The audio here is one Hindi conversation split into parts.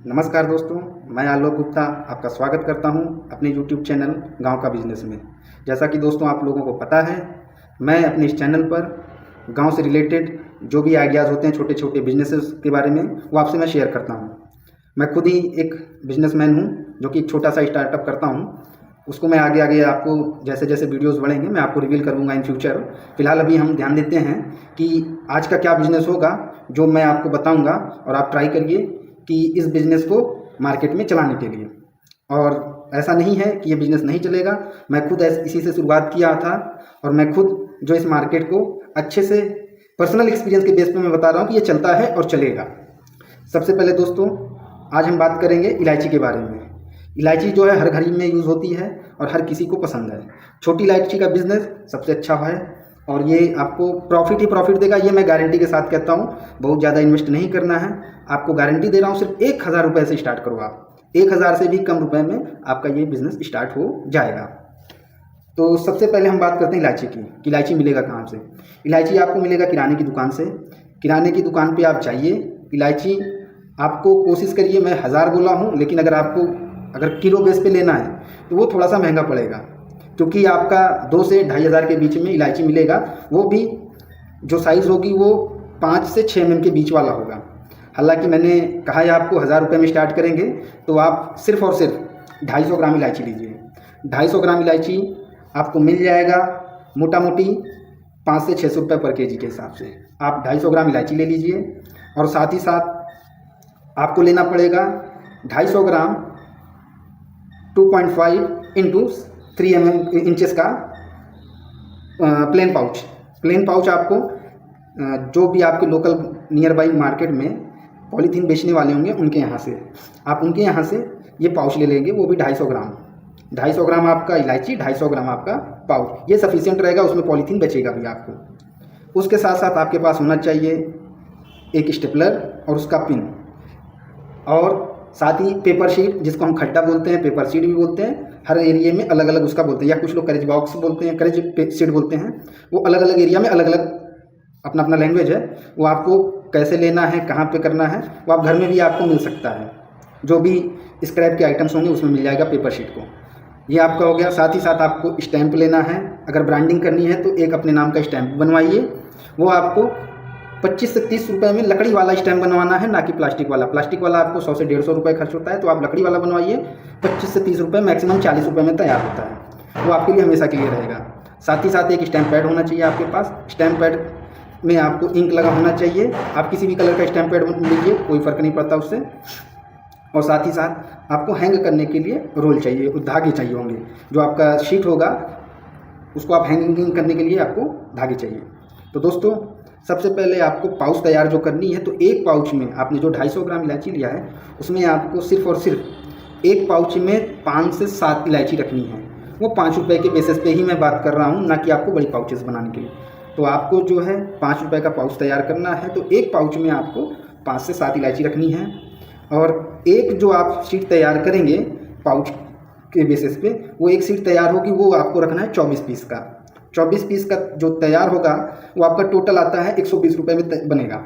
नमस्कार दोस्तों, मैं आलोक गुप्ता आपका स्वागत करता हूं अपने YouTube चैनल गांव का बिजनेस में। जैसा कि दोस्तों आप लोगों को पता है, मैं अपने इस चैनल पर गांव से रिलेटेड जो भी आइडियाज़ होते हैं छोटे छोटे बिजनेसेस के बारे में, वो आपसे मैं शेयर करता हूं। मैं खुद ही एक बिजनेसमैन हूं जो कि एक छोटा सा स्टार्टअप करता हूं। उसको मैं आगे आगे आपको जैसे जैसे वीडियोज़ बढ़ेंगे मैं आपको रिवील करूँगा इन फ्यूचर। फ़िलहाल अभी हम ध्यान देते हैं कि आज का क्या बिज़नेस होगा जो मैं आपको बताऊँगा, और आप ट्राई करिए कि इस बिज़नेस को मार्केट में चलाने के लिए। और ऐसा नहीं है कि ये बिज़नेस नहीं चलेगा, मैं खुद इसी से शुरुआत किया था और मैं खुद जो इस मार्केट को अच्छे से पर्सनल एक्सपीरियंस के बेस पे मैं बता रहा हूँ कि ये चलता है और चलेगा। सबसे पहले दोस्तों आज हम बात करेंगे इलायची के बारे में। इलायची जो है हर घर में यूज़ होती है और हर किसी को पसंद है। छोटी इलायची का बिज़नेस सबसे अच्छा है और ये आपको प्रॉफिट ही प्रॉफिट देगा, ये मैं गारंटी के साथ कहता हूँ। बहुत ज़्यादा इन्वेस्ट नहीं करना है, आपको गारंटी दे रहा हूँ। सिर्फ 1000 रुपये से स्टार्ट करो आप, 1000 से भी कम रुपए में आपका ये बिज़नेस स्टार्ट हो जाएगा। तो सबसे पहले हम बात करते हैं इलायची की कि इलायची मिलेगा कहाँ से। इलायची आपको मिलेगा किराने की दुकान से। किराने की दुकान पे आप जाइए, इलायची आपको कोशिश करिए, मैं 1000 बोला हूँ, लेकिन अगर किलो बेस पे लेना है तो वो थोड़ा सा महंगा पड़ेगा, क्योंकि आपका 2 से 2500 के बीच में इलायची मिलेगा। वो भी जो साइज़ होगी वो 5 से 6 mm के बीच वाला होगा। हालांकि मैंने कहा है आपको 1000 रुपये में स्टार्ट करेंगे, तो आप सिर्फ और सिर्फ 250 ग्राम इलायची लीजिए। 250 ग्राम इलायची आपको मिल जाएगा मोटा मोटी 500 से 600 रुपये पर केजी के हिसाब से। आप 250 ग्राम इलायची ले लीजिए और साथ ही साथ आपको लेना पड़ेगा 250 ग्राम 2.5 इंटू 3 इंचेस का प्लेन पाउच आपको जो भी आपके लोकल नियर बाई मार्केट में पॉलीथीन बेचने वाले होंगे उनके यहाँ से, आप उनके यहाँ से ये पाउच ले लेंगे। वो भी 250 ग्राम, 250 ग्राम आपका इलायची, 250 ग्राम आपका पाउच, ये सफिशिएंट रहेगा। उसमें पॉलीथीन बचेगा भी आपको। उसके साथ साथ आपके पास होना चाहिए एक स्टेपलर और उसका पिन, और साथ ही पेपर शीट, जिसको हम खड्डा बोलते हैं, पेपर शीट भी बोलते हैं। हर एरिया में अलग अलग उसका बोलते हैं, या कुछ लोग करेज बॉक्स बोलते हैं, करेज शीट बोलते हैं। वो अलग अलग एरिया में अलग अलग अपना अपना लैंग्वेज है। वो आपको कैसे लेना है, कहाँ पे करना है, वो आप घर में भी आपको मिल सकता है। जो भी स्क्रैप के आइटम्स होंगे उसमें मिल जाएगा पेपर शीट को। ये आपका हो गया। साथ ही साथ आपको स्टैंप लेना है। अगर ब्रांडिंग करनी है तो एक अपने नाम का स्टैंप बनवाइए। वो आपको 25 से 30 रुपये में लकड़ी वाला स्टैम्प बनवाना है, ना कि प्लास्टिक वाला। प्लास्टिक वाला आपको 100 से 150 रुपये खर्च होता है, तो आप लकड़ी वाला बनवाइए। 25 से 30 रुपये, मैक्सिमम 40 रुपये में तैयार होता है। वो आपके लिए हमेशा के लिए रहेगा। साथ ही साथ एक स्टैम्प पैड होना चाहिए आपके पास। स्टैम्प पैड में आपको इंक लगा होना चाहिए। आप किसी भी कलर का स्टैम्प पैड लीजिए, कोई फ़र्क नहीं पड़ता उससे। और साथ ही साथ आपको हैंग करने के लिए रोल चाहिए, धागे चाहिए होंगे। जो आपका शीट होगा उसको आप हैंगिंग करने के लिए आपको धागे चाहिए। तो दोस्तों सबसे पहले आपको पाउच तैयार जो करनी है, तो एक पाउच में आपने जो 250 ग्राम इलायची लिया है उसमें आपको सिर्फ और सिर्फ एक पाउच में 5 से 7 इलायची रखनी है। वो 5 रुपये के बेसिस पे ही मैं बात कर रहा हूँ, ना कि आपको बड़ी पाउचेस बनाने के लिए। तो आपको जो है 5 रुपये का पाउच तैयार करना है, तो एक पाउच में आपको 5 से 7 इलायची रखनी है। और एक जो आप शीट तैयार करेंगे पाउच के बेसिस पे, वो एक शीट तैयार होगी, वो आपको रखना है 24 पीस का। 24 पीस का जो तैयार होगा वो आपका टोटल आता है 120 रुपये में बनेगा।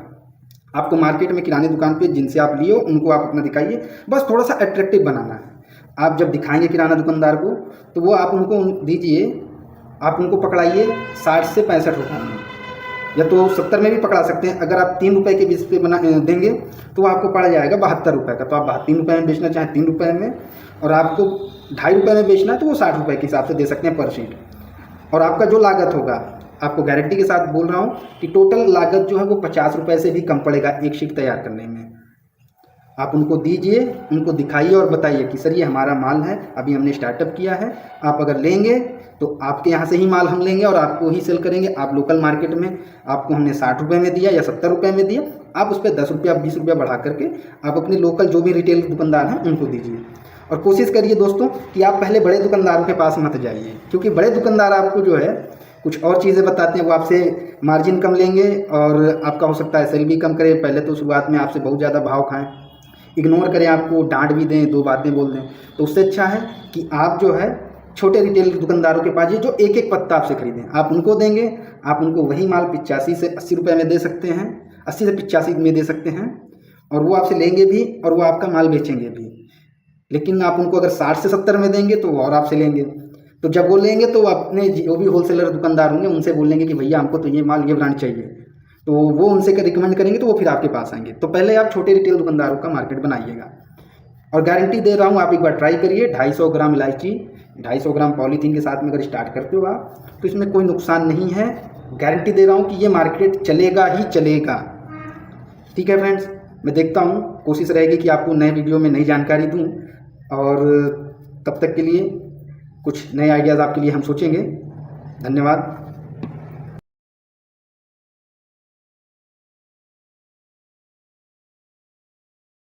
आपको मार्केट में किराने दुकान पे जिनसे आप लियो उनको आप अपना दिखाइए, बस थोड़ा सा अट्रैक्टिव बनाना है। आप जब दिखाएंगे किराना दुकानदार को तो वो आप उनको दीजिए, आप उनको पकड़ाइए 60 से 65 रुपये में, या तो 70 में भी पकड़ा सकते हैं। अगर आप 3 रुपये के बीच पे बना देंगे तो आपको पड़ जाएगा 72 रुपये का। तो आप 3 रुपये में बेचना चाहें 3 रुपये में, और आपको 2.5 रुपये में बेचना है तो वो 60 रुपये के हिसाब से दे सकते हैं पर शीट। और आपका जो लागत होगा, आपको गारंटी के साथ बोल रहा हूँ कि टोटल लागत जो है वो 50 रुपये से भी कम पड़ेगा एक शीट तैयार करने में। आप उनको दीजिए, उनको दिखाइए और बताइए कि सर ये हमारा माल है, अभी हमने स्टार्टअप किया है, आप अगर लेंगे तो आपके यहाँ से ही माल हम लेंगे और आपको ही सेल करेंगे। आप लोकल मार्केट में आपको हमने 60 रुपये में दिया या 70 रुपये में दिया, आप उस पर 10 रुपया 20 रुपया बढ़ा करके आप अपने लोकल जो भी रिटेल दुकानदार हैं उनको दीजिए। और कोशिश करिए दोस्तों कि आप पहले बड़े दुकानदारों के पास मत जाइए, क्योंकि बड़े दुकानदार आपको जो है कुछ और चीज़ें बताते हैं। वो आपसे मार्जिन कम लेंगे और आपका हो सकता है सेल भी कम करें। पहले तो शुरुआत में आपसे बहुत ज़्यादा भाव खाएं, इग्नोर करें, आपको डांट भी दें, 2 बातें बोल दें। तो उससे अच्छा है कि आप जो है छोटे रिटेल दुकानदारों के पास जो एक एक पत्ता आपसे खरीदें, आप उनको देंगे, आप उनको वही माल 85 से 80 रुपये में दे सकते हैं, 80 से 85 में दे सकते हैं। और वो आपसे लेंगे भी और वो आपका माल बेचेंगे भी। लेकिन आप उनको अगर 60 से 70 में देंगे तो वो और आपसे लेंगे। तो जब वो लेंगे तो वो अपने जो भी होलसेलर दुकानदार होंगे उनसे बोलेंगे कि भैया हमको तो ये माल ये ब्रांड चाहिए, तो वो उनसे रिकमेंड करेंगे तो वो फिर आपके पास आएंगे। तो पहले आप छोटे रिटेल दुकानदारों का मार्केट बनाइएगा, और गारंटी दे रहा हूँ आप एक बार ट्राई करिए। 250 ग्राम इलायची 250 ग्राम पॉलीथीन के साथ में अगर स्टार्ट करते हो आप तो इसमें कोई नुकसान नहीं है। गारंटी दे रहा हूँ कि ये मार्केट चलेगा ही चलेगा। ठीक है फ्रेंड्स, मैं देखता हूँ, कोशिश रहेगी कि आपको नए वीडियो में नई जानकारी दूँ, और तब तक के लिए कुछ नए आइडियाज़ आपके लिए हम सोचेंगे। धन्यवाद।